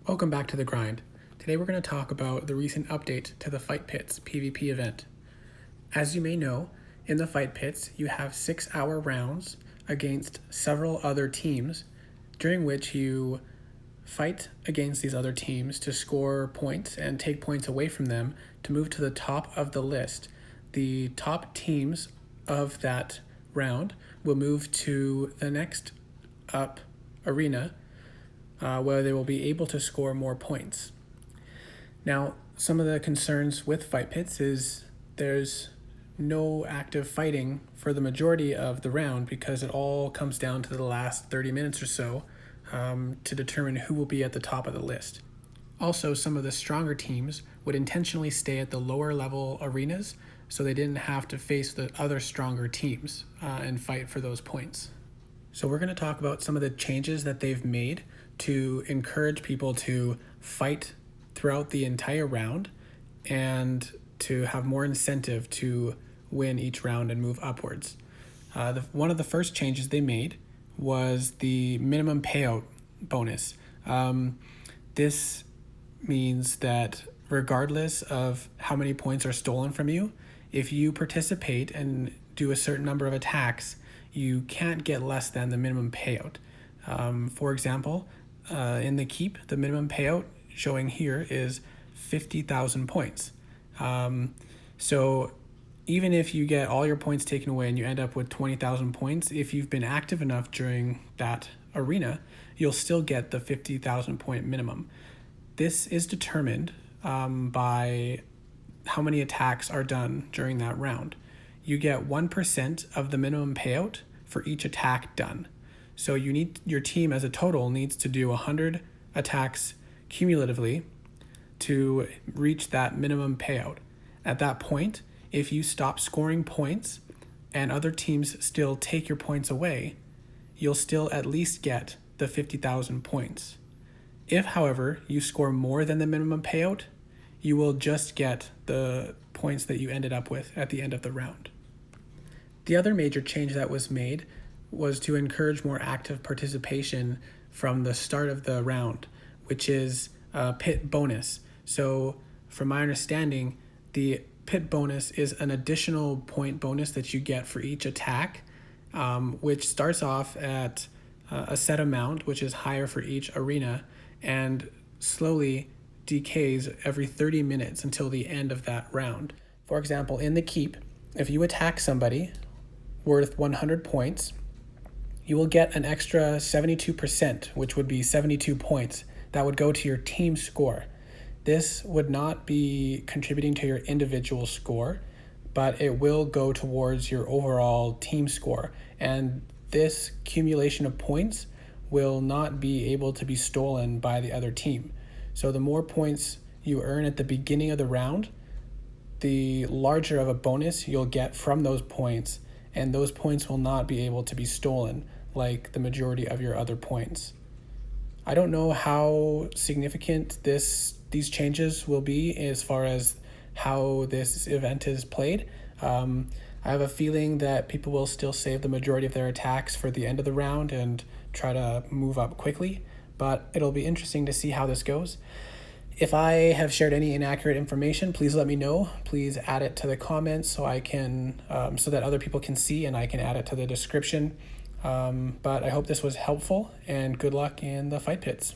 Welcome back to the grind. Today we're going to talk about the recent update to the Fight Pits PvP event. As you may know, in the Fight Pits you have 6-hour rounds against several other teams, during which you fight against these other teams to score points and take points away from them to move to the top of the list. The top teams of that round will move to the next up arena where they will be able to score more points. Now, some of the concerns with Fight Pits is there's no active fighting for the majority of the round because it all comes down to the last 30 minutes or so to determine who will be at the top of the list. Also, some of the stronger teams would intentionally stay at the lower level arenas so they didn't have to face the other stronger teams and fight for those points. So we're going to talk about some of the changes that they've made to encourage people to fight throughout the entire round and to have more incentive to win each round and move upwards. One of the first changes they made was the minimum payout bonus. This means that regardless of how many points are stolen from you, if you participate and do a certain number of attacks, you can't get less than the minimum payout. For example, in the keep, the minimum payout showing here is 50,000 points. So even if you get all your points taken away and you end up with 20,000 points, if you've been active enough during that arena, you'll still get the 50,000 point minimum. This is determined by how many attacks are done during that round. You get 1% of the minimum payout for each attack done. So your team as a total needs to do 100 attacks cumulatively to reach that minimum payout. At that point, if you stop scoring points and other teams still take your points away, you'll still at least get the 50,000 points. If, however, you score more than the minimum payout, you will just get the points that you ended up with at the end of the round. The other major change that was made was to encourage more active participation from the start of the round, which is a pit bonus. So from my understanding, the pit bonus is an additional point bonus that you get for each attack, which starts off at a set amount, which is higher for each arena, and slowly decays every 30 minutes until the end of that round. For example, in the keep, if you attack somebody worth 100 points, you will get an extra 72%, which would be 72 points. That would go to your team score. This would not be contributing to your individual score, but it will go towards your overall team score. And this accumulation of points will not be able to be stolen by the other team. So the more points you earn at the beginning of the round, the larger of a bonus you'll get from those points, and those points will not be able to be stolen like the majority of your other points. I don't know how significant these changes will be as far as how this event is played. I have a feeling that people will still save the majority of their attacks for the end of the round and try to move up quickly, but it'll be interesting to see how this goes. If I have shared any inaccurate information, please let me know. Please add it to the comments so I can, so that other people can see and I can add it to the description. But I hope this was helpful, and good luck in the Fight Pits.